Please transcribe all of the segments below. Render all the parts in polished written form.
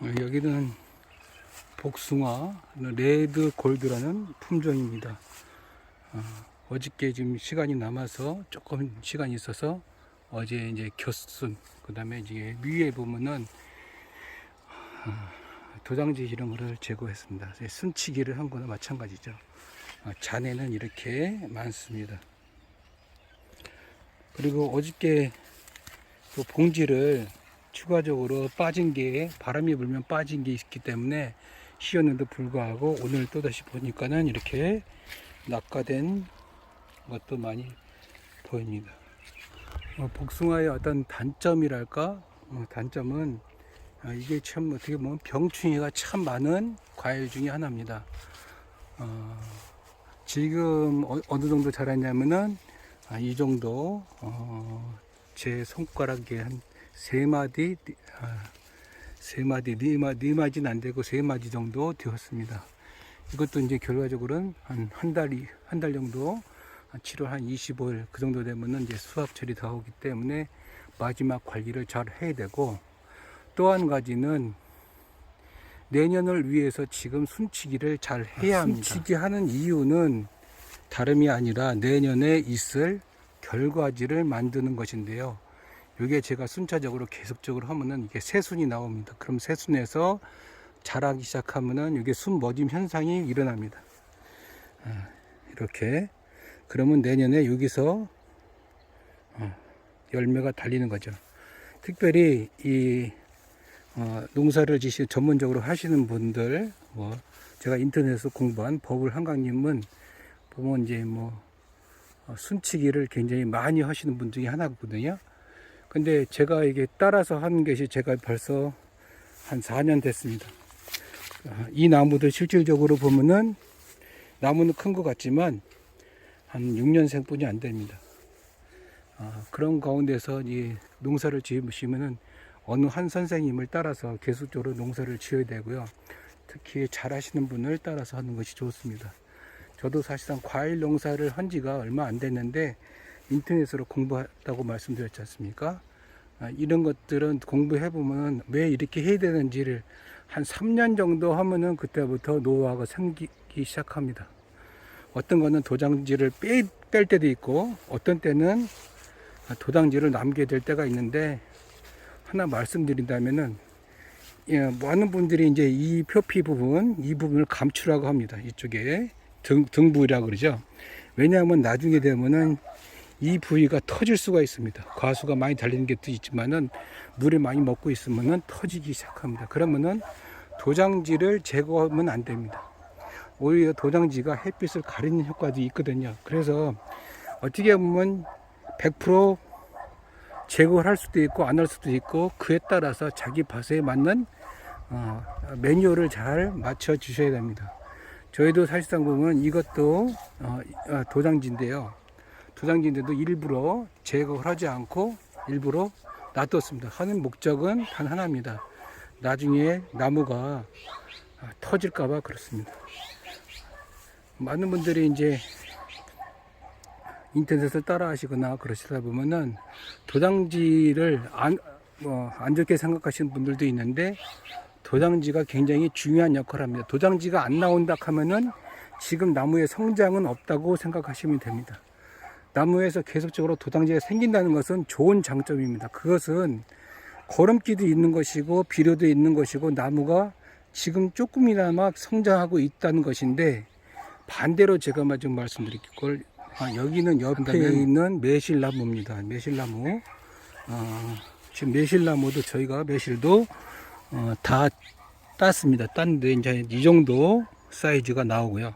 여기는 복숭아 레드 골드라는 품종입니다. 어저께 지금 시간이 남아서 조금 시간이 있어서 어제 이제 겨순, 그 다음에 이제 위에 보면은 도장지 이런 거를 제거했습니다. 순치기를 한 거나 마찬가지죠. 잔에는 이렇게 많습니다. 그리고 어저께 또 봉지를 추가적으로 빠진 게, 바람이 불면 빠진 게 있기 때문에 씌었는데 불구하고 오늘 또다시 보니까는 이렇게 낙과된 것도 많이 보입니다. 복숭아의 어떤 단점이랄까, 단점은 이게 참 어떻게 보면 병충해가 참 많은 과일 중에 하나입니다. 지금 어느 정도 자랐냐면은 이 정도, 제 손가락에 한 세 마디는 안 되고 세 마디 정도 되었습니다. 이것도 이제 결과적으로는 한 달 정도, 7월 한 25일 그 정도 되면은 이제 수확철이 다 오기 때문에 마지막 관리를 잘 해야 되고, 또 한 가지는 내년을 위해서 지금 순치기를 잘 해야 합니다. 순치기 하는 이유는 다름이 아니라 내년에 있을 결과지를 만드는 것인데요. 이게 제가 순차적으로 계속적으로 하면은 이게 새순이 나옵니다. 그럼 새순에서 자라기 시작하면은 이게 순머짐 현상이 일어납니다. 이렇게. 그러면 내년에 여기서 열매가 달리는 거죠. 특별히 이 농사를 전문적으로 하시는 분들, 제가 인터넷에서 공부한 버블 한강님은 보면 이제 순치기를 굉장히 많이 하시는 분 중에 하나거든요. 근데 제가 이게 따라서 하는 것이 제가 벌써 한 4년 됐습니다. 이 나무도 실질적으로 보면은 나무는 큰 것 같지만 한 6년생 뿐이 안 됩니다. 그런 가운데서 이 농사를 지으시면은 어느 한 선생님을 따라서 계속적으로 농사를 지어야 되고요. 특히 잘 하시는 분을 따라서 하는 것이 좋습니다. 저도 사실상 과일 농사를 한 지가 얼마 안 됐는데 인터넷으로 공부했다고 말씀드렸지 않습니까? 이런 것들은 공부해보면 왜 이렇게 해야 되는지를 한 3년 정도 하면은 그때부터 노하우가 생기기 시작합니다. 어떤 거는 도장지를 뺄 때도 있고, 어떤 때는 도장지를 남게 될 때가 있는데, 하나 말씀드린다면은, 많은 분들이 이제 이 표피 부분, 이 부분을 감추라고 합니다. 이쪽에 등부라고 그러죠. 왜냐하면 나중에 되면은 이 부위가 터질 수가 있습니다. 과수가 많이 달리는 게 있지만은 물에 많이 먹고 있으면은 터지기 시작합니다. 그러면은 도장지를 제거하면 안 됩니다. 오히려 도장지가 햇빛을 가리는 효과도 있거든요. 그래서 어떻게 보면 100% 제거를 할 수도 있고 안 할 수도 있고, 그에 따라서 자기 밭에 맞는 매뉴얼을 잘 맞춰 주셔야 됩니다. 저희도 사실상 보면 이것도 도장지인데요. 도장지인데도 일부러 제거를 하지 않고 일부러 놔뒀습니다. 하는 목적은 단 하나입니다. 나중에 나무가 터질까봐 그렇습니다. 많은 분들이 이제 인터넷을 따라 하시거나 그러시다 보면은 도장지를 안 좋게 생각하시는 분들도 있는데, 도장지가 굉장히 중요한 역할을 합니다. 도장지가 안 나온다 하면은 지금 나무의 성장은 없다고 생각하시면 됩니다. 나무에서 계속적으로 도장지가 생긴다는 것은 좋은 장점입니다. 그것은 거름기도 있는 것이고 비료도 있는 것이고 나무가 지금 조금이나마 성장하고 있다는 것인데, 반대로 제가 좀 말씀드릴 걸, 여기는 옆에 있는 매실나무입니다. 매실나무. 지금 매실나무도 저희가 매실도 다 땄습니다. 땄는데 이제 이 정도 사이즈가 나오고요.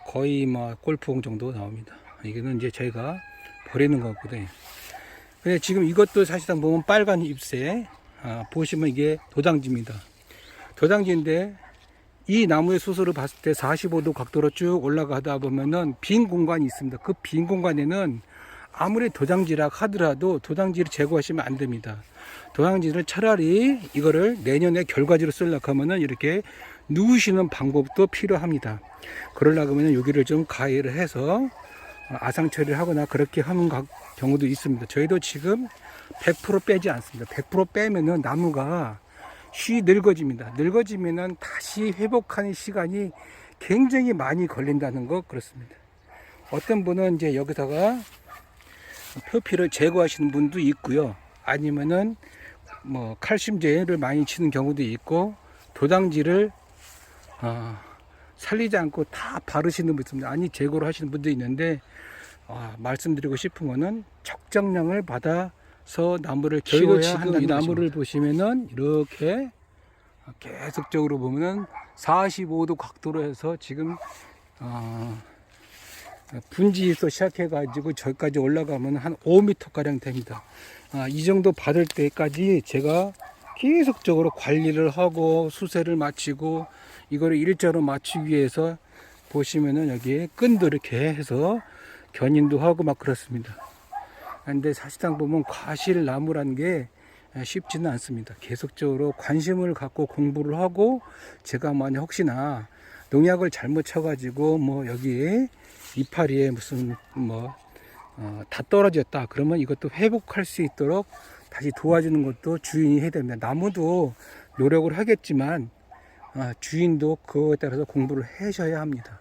거의 골프공 정도 나옵니다. 이거는 이제 저희가 버리는 거거든요. 근데 지금 이것도 사실상 보면 빨간 잎새, 보시면 이게 도장지입니다. 도장지인데 이 나무의 수술을 봤을 때 45도 각도로 쭉 올라가다 보면은 빈 공간이 있습니다. 그 빈 공간에는 아무리 도장지라 하더라도 도장지를 제거하시면 안 됩니다. 도장지를 차라리 이거를 내년에 결과지로 쓰려고 하면은 이렇게 누우시는 방법도 필요합니다. 그러려고 하면 여기를 좀 가위를 해서 아상 처리를 하거나 그렇게 하는 경우도 있습니다. 저희도 지금 100% 빼지 않습니다. 100% 빼면은 나무가 늙어집니다. 늙어지면은 다시 회복하는 시간이 굉장히 많이 걸린다는 거 그렇습니다. 어떤 분은 이제 여기다가 표피를 제거하시는 분도 있고요. 아니면은 뭐 칼슘제를 많이 치는 경우도 있고 도당지를 살리지 않고 다 바르시는 분도 있습니다. 아니 제거를 하시는 분도 있는데 말씀드리고 싶은 거는 적정량을 받아서 나무를 키워야 한다는 이 나무를 보시면은 이렇게 계속적으로 보면은 45도 각도로 해서 지금 분지에서 시작해 가지고 저기까지 올라가면 한 5m 가량 됩니다. 이 정도 받을 때까지 제가 계속적으로 관리를 하고 수세를 마치고 이거를 일자로 맞추기 위해서 보시면은 여기에 끈도 이렇게 해서 견인도 하고 막 그렇습니다. 근데 사실상 보면 과실나무라는 게 쉽지는 않습니다. 계속적으로 관심을 갖고 공부를 하고 제가 만약 혹시나 농약을 잘못 쳐가지고 뭐 여기에 이파리에 무슨 다 떨어졌다 그러면 이것도 회복할 수 있도록 다시 도와주는 것도 주인이 해야 됩니다. 나무도 노력을 하겠지만 주인도 그거에 따라서 공부를 하셔야 합니다.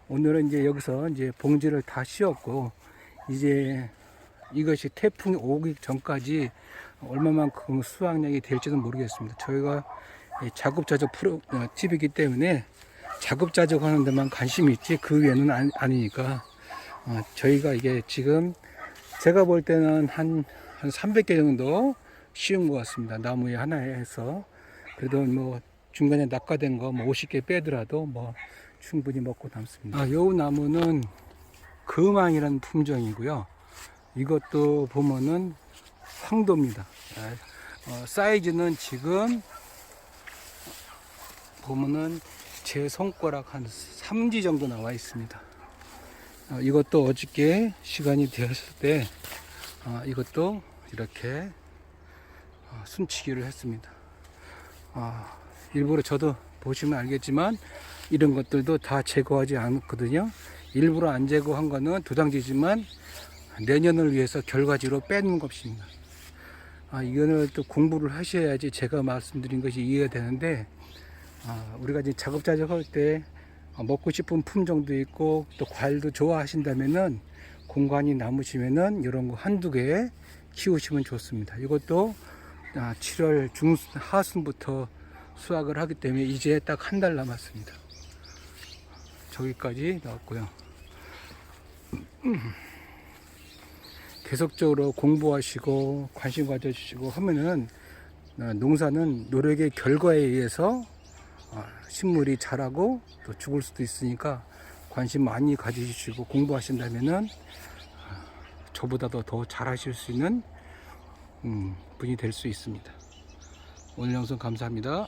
오늘은 이제 여기서 이제 봉지를 다 씌웠고 이제 이것이 태풍이 오기 전까지 얼마만큼 수확량이 될지는 모르겠습니다. 저희가 자급자족 집이기 때문에 자급자족 하는 데만 관심이 있지 그 외에는 아니니까 저희가 이게 지금 제가 볼 때는 한 300개 정도 씌운 것 같습니다. 나무에 하나에 해서 그래도 뭐 중간에 낙과된 거 뭐 50개 빼더라도 뭐 충분히 먹고 남습니다. 요 나무는 금왕이라는 품종이고요. 이것도 보면은 황도입니다. 사이즈는 지금 보면은 제 손가락 한 3지 정도 나와 있습니다. 이것도 어저께 시간이 되었을 때 이것도 이렇게 순치기를 했습니다. 일부러 저도 보시면 알겠지만 이런 것들도 다 제거하지 않거든요. 일부러 안 제거한 거는 도당지지만 내년을 위해서 결과지로 빼는 것입니다. 이거는 또 공부를 하셔야지 제가 말씀드린 것이 이해가 되는데 우리가 이제 작업자적 할 때 먹고 싶은 품종도 있고 또 과일도 좋아하신다면은 공간이 남으시면은 이런 거 한두 개 키우시면 좋습니다. 이것도 7월 하순부터 수확을 하기 때문에 이제 딱 한 달 남았습니다. 저기까지 나왔고요. 계속적으로 공부하시고 관심 가져주시고 하면은 농사는 노력의 결과에 의해서 식물이 자라고 또 죽을 수도 있으니까 관심 많이 가지시고 공부하신다면은 저보다도 더 잘하실 수 있는 분이 될 수 있습니다. 오늘 영상 감사합니다.